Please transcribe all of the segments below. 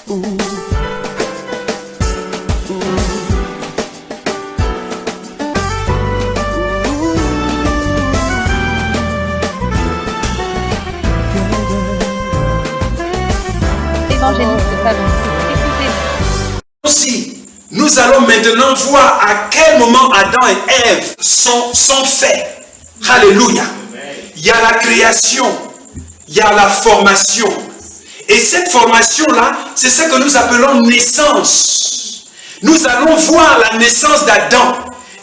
Évangéliste Talon, écoutez. Aussi, nous allons maintenant voir à quel moment Adam et Ève sont faits. Alléluia. Il y a la création, il y a la formation. Et cette formation-là, c'est ce que nous appelons naissance. Nous allons voir la naissance d'Adam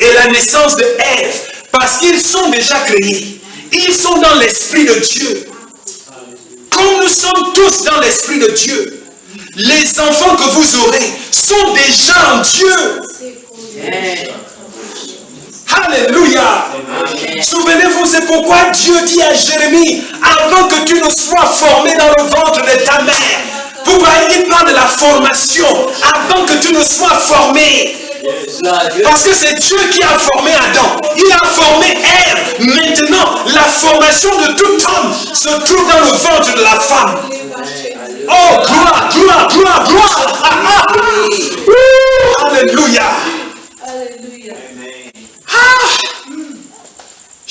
et la naissance de Ève, parce qu'ils sont déjà créés. Ils sont dans l'Esprit de Dieu. Comme nous sommes tous dans l'Esprit de Dieu, les enfants que vous aurez sont déjà en Dieu. Alléluia. Souvenez-vous, c'est pourquoi Dieu dit à Jérémie, avant que tu ne sois formé dans le ventre de ta mère. Vous voyez, il parle de la formation, avant que tu ne sois formé. Parce que c'est Dieu qui a formé Adam. Il a formé Ève. Maintenant, la formation de tout homme se trouve dans le ventre de la femme. Oh, gloire, gloire, gloire, gloire. Alléluia.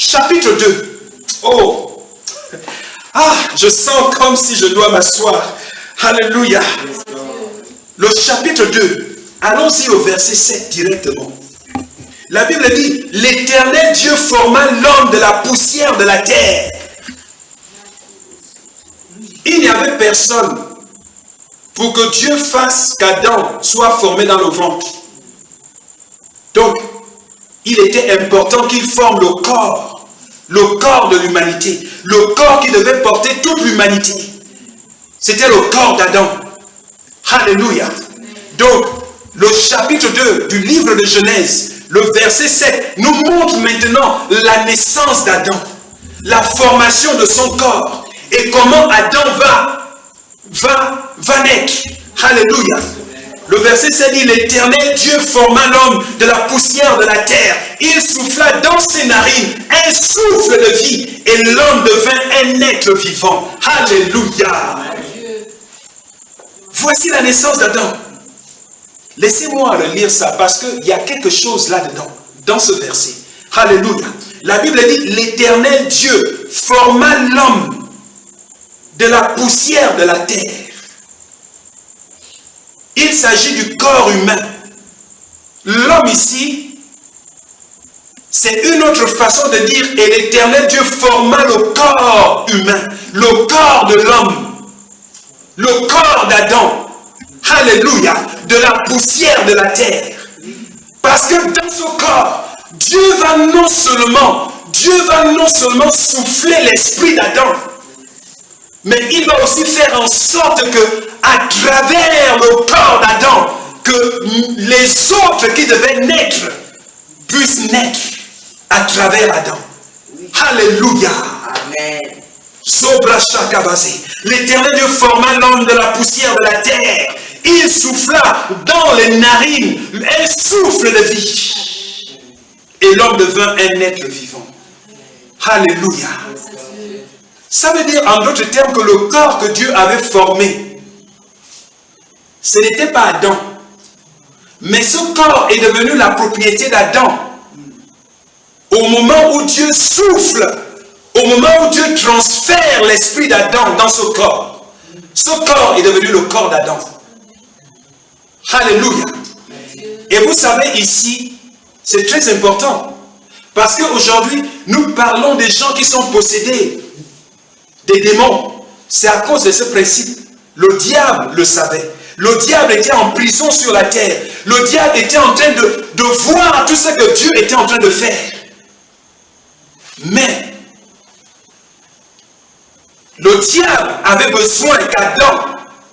Chapitre 2. Oh. Je sens comme si je dois m'asseoir. Alléluia. Le chapitre 2. Allons-y au verset 7 directement. La Bible dit, l'Éternel Dieu forma l'homme de la poussière de la terre. Il n'y avait personne pour que Dieu fasse qu'Adam soit formé dans le ventre. Donc, il était important qu'il forme le corps de l'humanité, le corps qui devait porter toute l'humanité. C'était le corps d'Adam. Alléluia. Donc, le chapitre 2 du livre de Genèse, le verset 7, nous montre maintenant la naissance d'Adam, la formation de son corps et comment Adam va naître. Alléluia. Le verset 7 dit, l'Éternel Dieu forma l'homme de la poussière de la terre. Il souffla dans ses narines un souffle de vie et l'homme devint un être vivant. Alléluia. Voici la naissance d'Adam. Laissez-moi lire ça parce qu'il y a quelque chose là-dedans, dans ce verset. Alléluia. La Bible dit, l'Éternel Dieu forma l'homme de la poussière de la terre. Il s'agit du corps humain. L'homme ici, c'est une autre façon de dire, et l'Éternel Dieu forma le corps humain, le corps de l'homme, le corps d'Adam. Alléluia, de la poussière de la terre. Parce que dans ce corps, Dieu va non seulement souffler l'esprit d'Adam, mais il va aussi faire en sorte que, à travers le corps d'Adam, que les autres qui devaient naître puissent naître à travers Adam. Alléluia. Amen. L'Éternel Dieu forma l'homme de la poussière de la terre. Il souffla dans les narines un souffle de vie. Et l'homme devint un être vivant. Alléluia. Ça veut dire en d'autres termes que le corps que Dieu avait formé, ce n'était pas Adam. Mais ce corps est devenu la propriété d'Adam. Au moment où Dieu souffle, au moment où Dieu transfère l'esprit d'Adam dans ce corps est devenu le corps d'Adam. Alléluia. Et vous savez ici, c'est très important. Parce qu'aujourd'hui, nous parlons des gens qui sont possédés des démons. C'est à cause de ce principe. Le diable le savait. Le diable était en prison sur la terre. Le diable était en train de voir tout ce que Dieu était en train de faire. Mais le diable avait besoin qu'Adam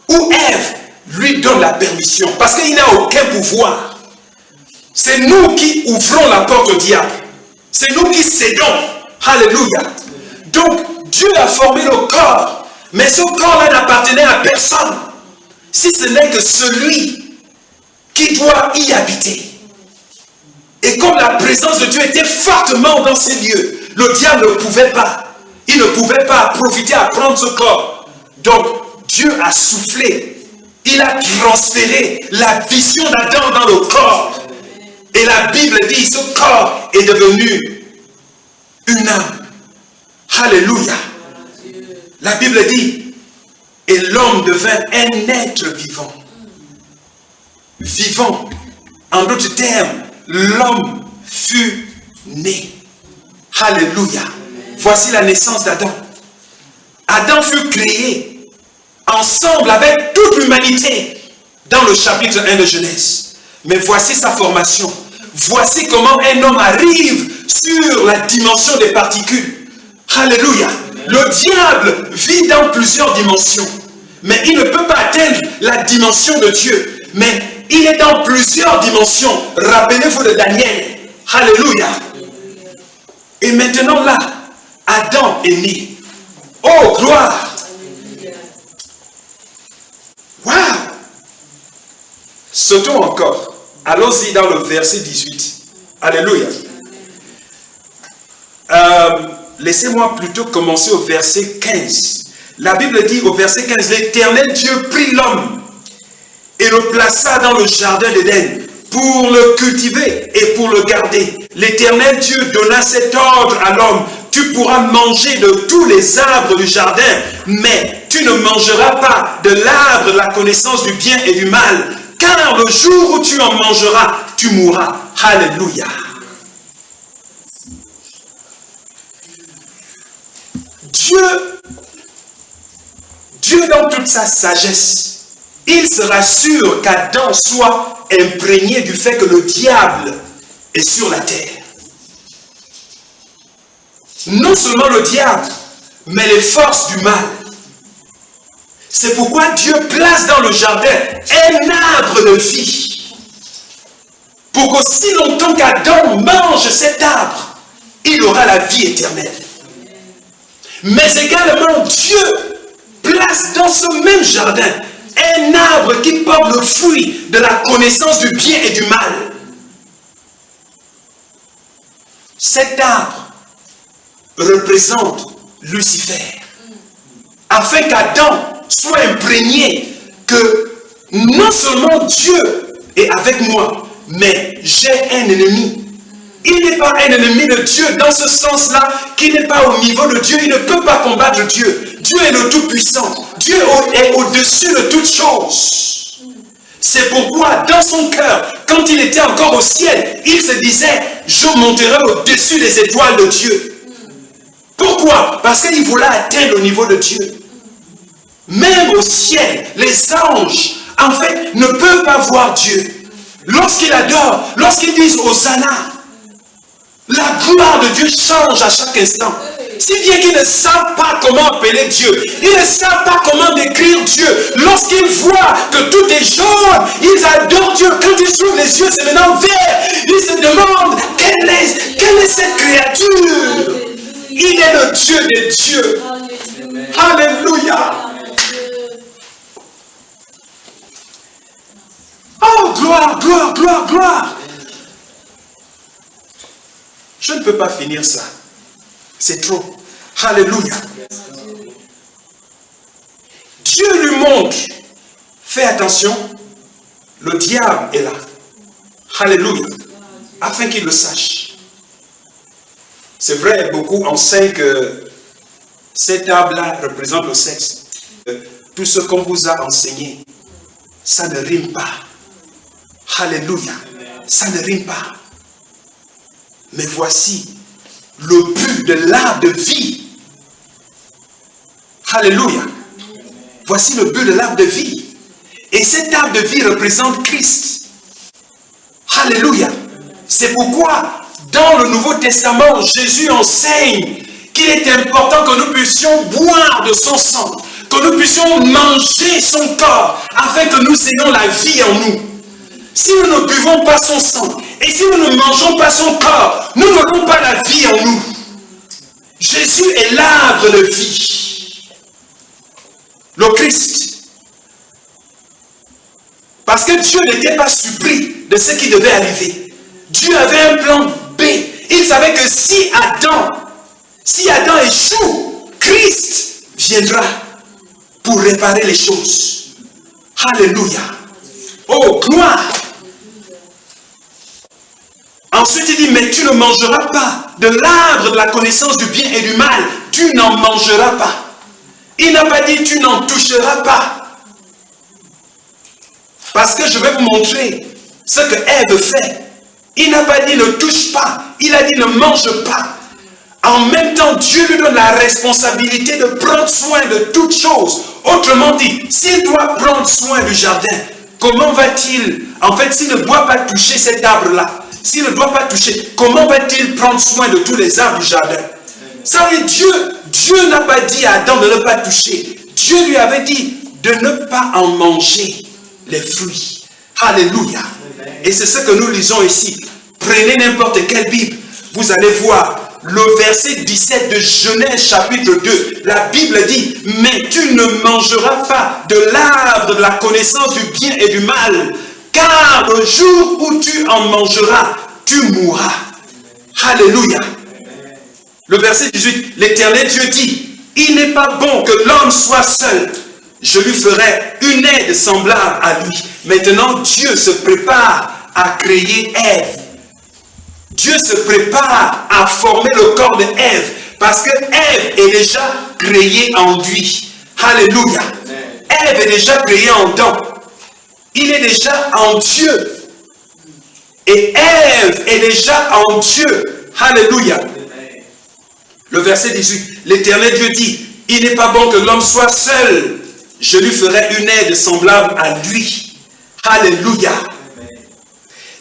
ou Ève lui donne la permission. Parce qu'il n'a aucun pouvoir. C'est nous qui ouvrons la porte au diable. C'est nous qui cédons. Alléluia. Donc, Dieu a formé le corps. Mais ce corps-là n'appartenait à personne. Si ce n'est que celui qui doit y habiter. Et comme la présence de Dieu était fortement dans ces lieux, le diable ne pouvait pas. Il ne pouvait pas profiter à prendre ce corps. Donc, Dieu a soufflé il a transféré la vision d'Adam dans le corps. Et la Bible dit, ce corps est devenu une âme. Alléluia. La Bible dit, et l'homme devint un être vivant. Vivant. En d'autres termes, l'homme fut né. Alléluia. Voici la naissance d'Adam. Adam fut créé ensemble avec toute l'humanité dans le chapitre 1 de Genèse. Mais voici sa formation. Voici comment un homme arrive sur la dimension des particules. Alléluia. Le diable vit dans plusieurs dimensions. Mais il ne peut pas atteindre la dimension de Dieu. Mais il est dans plusieurs dimensions. Rappelez-vous de Daniel. Alléluia. Et maintenant là, Adam est né. Oh, gloire. Waouh. Sautons encore. Allons-y dans le verset 18. Alléluia. Laissez-moi plutôt commencer au verset 15. La Bible dit au verset 15, l'Éternel Dieu prit l'homme et le plaça dans le jardin d'Éden pour le cultiver et pour le garder. L'Éternel Dieu donna cet ordre à l'homme: tu pourras manger de tous les arbres du jardin, mais tu ne mangeras pas de l'arbre de la connaissance du bien et du mal, car le jour où tu en mangeras, tu mourras. Alléluia. Dieu dans toute sa sagesse, il se rassure qu'Adam soit imprégné du fait que le diable est sur la terre. Non seulement le diable, mais les forces du mal. C'est pourquoi Dieu place dans le jardin un arbre de vie. Pour qu'aussi longtemps qu'Adam mange cet arbre, il aura la vie éternelle. Mais également Dieu place dans ce même jardin un arbre qui porte le fruit de la connaissance du bien et du mal. Cet arbre représente Lucifer, afin qu'Adam soit imprégné que non seulement Dieu est avec moi, mais j'ai un ennemi. Il n'est pas un ennemi de Dieu dans ce sens-là, qu'il n'est pas au niveau de Dieu, il ne peut pas combattre Dieu. Dieu est le Tout-Puissant. Dieu est au-dessus de toutes choses. C'est pourquoi dans son cœur, quand il était encore au ciel, il se disait, je monterai au-dessus des étoiles de Dieu. Pourquoi? Parce qu'il voulait atteindre le niveau de Dieu. Même au ciel, les anges, en fait, ne peuvent pas voir Dieu. Lorsqu'ils adorent, lorsqu'ils disent Hosanna, la gloire de Dieu change à chaque instant. Si bien qu'ils ne savent pas comment appeler Dieu, ils ne savent pas comment décrire Dieu. Lorsqu'ils voient que tout est jaune, ils adorent Dieu. Quand ils ouvrent les yeux, c'est maintenant vert. Ils se demandent, quelle est cette créature? Il est le Dieu des dieux. Alléluia. Oh, gloire, gloire, gloire, gloire. Je ne peux pas finir ça. C'est trop. Alléluia. Dieu lui montre. Fais attention. Le diable est là. Alléluia. Afin qu'il le sache. C'est vrai, beaucoup enseignent que cet arbre-là représente le sexe. Tout ce qu'on vous a enseigné, ça ne rime pas. Alléluia. Ça ne rime pas. Mais voici le but de l'arbre de vie. Alléluia. Voici le but de l'arbre de vie. Et cet arbre de vie représente Christ. Alléluia. C'est pourquoi dans le Nouveau Testament, Jésus enseigne qu'il est important que nous puissions boire de son sang, que nous puissions manger son corps, afin que nous ayons la vie en nous. Si nous ne buvons pas son sang, et si nous ne mangeons pas son corps, nous n'aurons pas la vie en nous. Jésus est l'arbre de vie. Le Christ. Parce que Dieu n'était pas surpris de ce qui devait arriver. Dieu avait un plan B. Il savait que si Adam échoue, Christ viendra pour réparer les choses. Alléluia. Oh, gloire. Ensuite, il dit, mais tu ne mangeras pas de l'arbre de la connaissance du bien et du mal. Tu n'en mangeras pas. Il n'a pas dit, tu n'en toucheras pas. Parce que je vais vous montrer ce que Ève fait. Il n'a pas dit, ne touche pas. Il a dit, ne mange pas. En même temps, Dieu lui donne la responsabilité de prendre soin de toutes choses. Autrement dit, s'il doit prendre soin du jardin, comment va-t-il, en fait, s'il ne doit pas toucher cet arbre-là, s'il ne doit pas toucher, comment va-t-il prendre soin de tous les arbres du jardin? Ça veut dire, Dieu n'a pas dit à Adam de ne pas toucher. Dieu lui avait dit de ne pas en manger les fruits. Alléluia. Et c'est ce que nous lisons ici. Prenez n'importe quelle Bible, vous allez voir le verset 17 de Genèse chapitre 2. La Bible dit, mais tu ne mangeras pas de l'arbre de la connaissance du bien et du mal, car le jour où tu en mangeras, tu mourras. Alléluia. Le verset 18, l'Éternel Dieu dit, il n'est pas bon que l'homme soit seul. Je lui ferai une aide semblable à lui. Maintenant, Dieu se prépare à créer Ève. Dieu se prépare à former le corps de Ève. Parce que Ève est déjà créée en lui. Alléluia. Ève est déjà créée en Adam. Il est déjà en Dieu. Et Ève est déjà en Dieu. Alléluia. Le verset 18. L'Éternel Dieu dit, il n'est pas bon que l'homme soit seul. Je lui ferai une aide semblable à lui. Alléluia.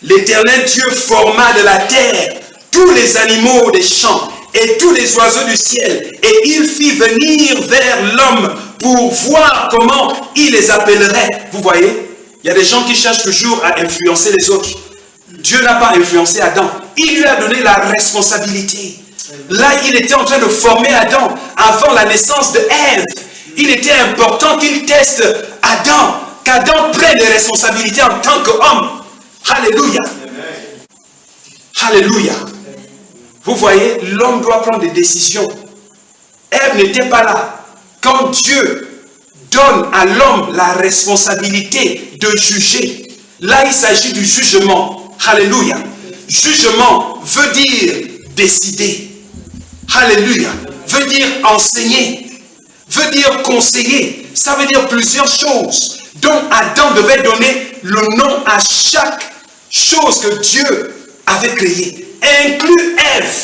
L'Éternel Dieu forma de la terre tous les animaux des champs et tous les oiseaux du ciel. Et il fit venir vers l'homme pour voir comment il les appellerait. Vous voyez, il y a des gens qui cherchent toujours à influencer les autres. Dieu n'a pas influencé Adam. Il lui a donné la responsabilité. Là, il était en train de former Adam avant la naissance de Ève. Il était important qu'il teste Adam, qu'Adam prenne les responsabilités en tant qu'homme. Alléluia. Alléluia. Vous voyez, l'homme doit prendre des décisions. Ève n'était pas là. Quand Dieu donne à l'homme la responsabilité de juger, là il s'agit du jugement. Alléluia. Jugement veut dire décider. Alléluia. Veut dire enseigner. Veut dire conseiller. Ça veut dire plusieurs choses. Donc Adam devait donner le nom à chaque chose que Dieu avait créée, inclut Ève.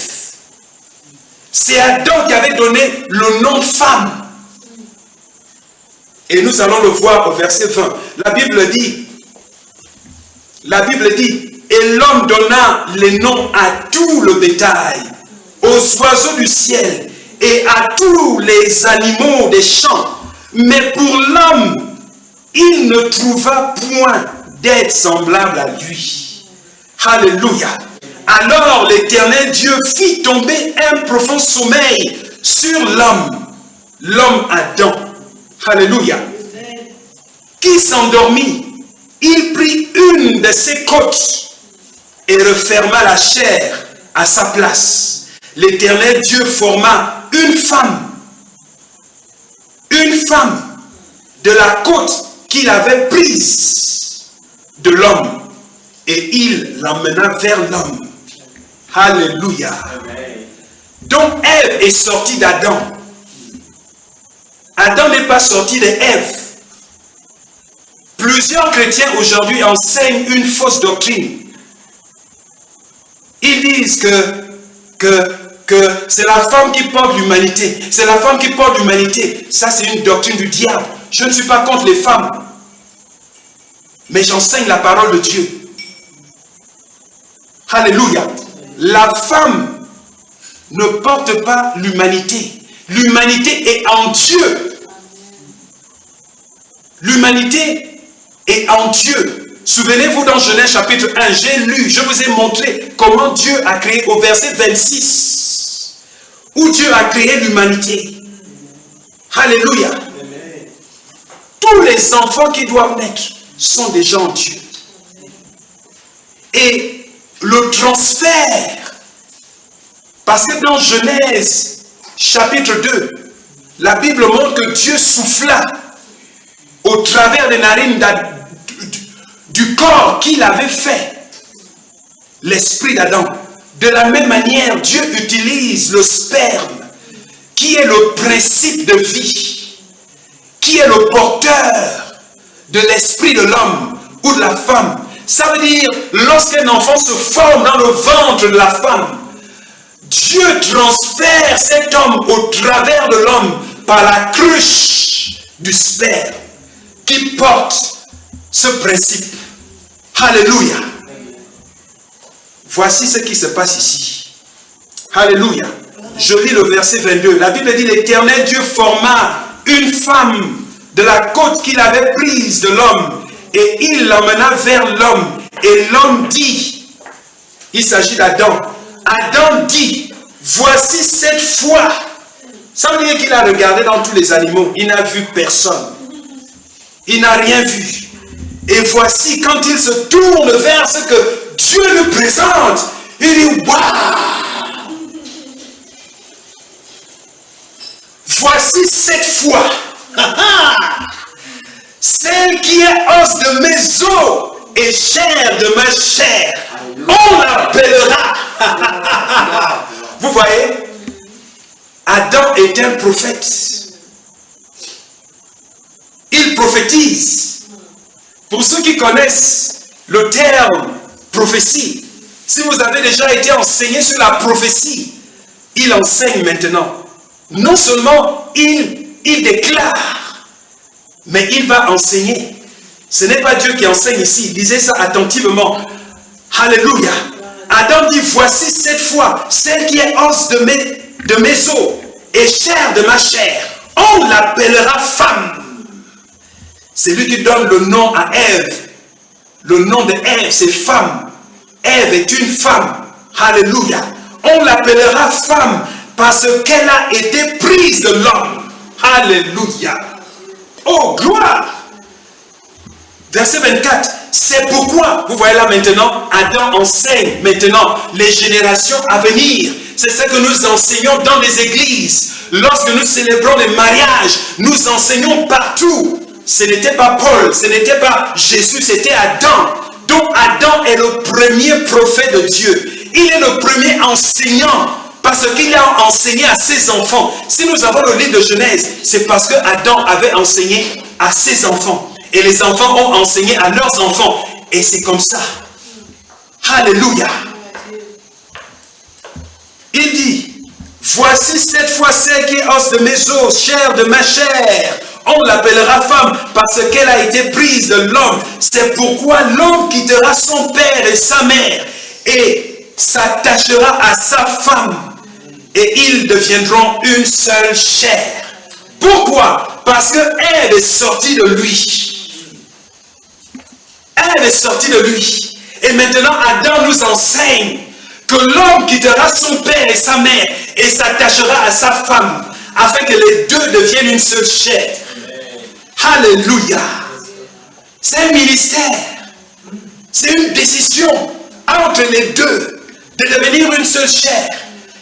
C'est Adam qui avait donné le nom femme. Et nous allons le voir au verset 20. La Bible dit, et l'homme donna les noms à tout le bétail, aux oiseaux du ciel et à tous les animaux des champs. Mais pour l'homme, il ne trouva point d'aide semblable à lui. Alléluia. Alors l'Éternel Dieu fit tomber un profond sommeil sur l'homme Adam. Alléluia. Qui s'endormit. Il prit une de ses côtes et referma la chair à sa place. L'Éternel Dieu forma une femme de la côte qu'il avait prise de l'homme et il l'emmena vers l'homme. Alléluia. Donc Ève est sortie d'Adam. Adam n'est pas sorti de Ève. Plusieurs chrétiens aujourd'hui enseignent une fausse doctrine. Ils disent que c'est la femme qui porte l'humanité. C'est la femme qui porte l'humanité. Ça, c'est une doctrine du diable. Je ne suis pas contre les femmes. Mais j'enseigne la parole de Dieu. Alléluia. La femme ne porte pas l'humanité. L'humanité est en Dieu. L'humanité est en Dieu. Souvenez-vous dans Genèse chapitre 1, j'ai lu, je vous ai montré comment Dieu a créé au verset 26, où Dieu a créé l'humanité. Alléluia. Tous les enfants qui doivent naître sont déjà en Dieu. Et le transfert, parce que dans Genèse chapitre 2, la Bible montre que Dieu souffla au travers travers des narines du corps qu'il avait fait, l'esprit d'Adam. De la même manière, Dieu utilise le sperme, qui est le principe de vie, qui est le porteur de l'esprit de l'homme ou de la femme. Ça veut dire, lorsqu'un enfant se forme dans le ventre de la femme, Dieu transfère cet homme au travers de l'homme par la cruche du sperme qui porte ce principe. Alléluia. Voici ce qui se passe ici. Alléluia. Je lis le verset 22. La Bible dit, l'Éternel Dieu forma une femme de la côte qu'il avait prise de l'homme et il l'emmena vers l'homme. Et l'homme dit, il s'agit d'Adam. Adam dit, voici cette fois. Ça veut dire qu'il a regardé dans tous les animaux. Il n'a vu personne. Il n'a rien vu. Et voici, quand il se tourne vers ce que Dieu lui présente, il dit, waouh! Voici cette fois. Celle qui est os de mes os et chair de ma chair. On l'appellera. Vous voyez, Adam est un prophète. Il prophétise. Pour ceux qui connaissent le terme prophétie, si vous avez déjà été enseigné sur la prophétie, il enseigne maintenant. Non seulement il déclare, mais il va enseigner. Ce n'est pas Dieu qui enseigne ici. Lisez ça attentivement. Alléluia. Adam dit, voici cette fois, celle qui est os de mes os et chair de ma chair. On l'appellera femme. C'est lui qui donne le nom à Ève. Le nom de Ève, c'est femme. Ève est une femme. Alléluia. On l'appellera femme parce qu'elle a été prise de l'homme. Alléluia. Oh, gloire. Verset 24. C'est pourquoi, vous voyez là maintenant, Adam enseigne maintenant les générations à venir. C'est ce que nous enseignons dans les églises. Lorsque nous célébrons les mariages, nous enseignons partout. Ce n'était pas Paul, ce n'était pas Jésus, c'était Adam. Donc Adam est le premier prophète de Dieu. Il est le premier enseignant parce qu'il a enseigné à ses enfants. Si nous avons le livre de Genèse, c'est parce que Adam avait enseigné à ses enfants. Et les enfants ont enseigné à leurs enfants. Et c'est comme ça. Alléluia. Il dit, voici cette fois celle qui est os de mes os, chair de ma chair. On l'appellera femme parce qu'elle a été prise de l'homme. C'est pourquoi l'homme quittera son père et sa mère et s'attachera à sa femme. Et ils deviendront une seule chair. Pourquoi? Parce que Ève est sortie de lui. Ève est sortie de lui. Et maintenant, Adam nous enseigne que l'homme quittera son père et sa mère et s'attachera à sa femme afin que les deux deviennent une seule chair. Alléluia. C'est un ministère. C'est une décision entre les deux de devenir une seule chair.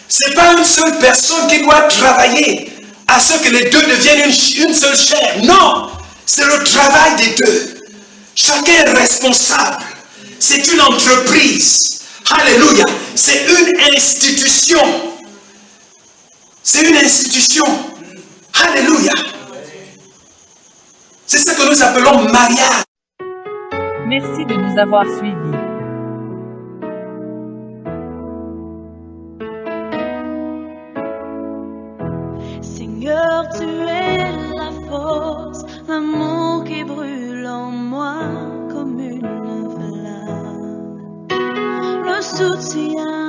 Ce n'est pas une seule personne qui doit travailler à ce que les deux deviennent une seule chair. Non, c'est le travail des deux. Chacun est responsable. C'est une entreprise. Alléluia. C'est une institution. C'est une institution. Alléluia. C'est ce que nous appelons mariage. Merci de nous avoir suivis. Seigneur, tu es la force, l'amour qui brûle en moi comme une flamme, le soutien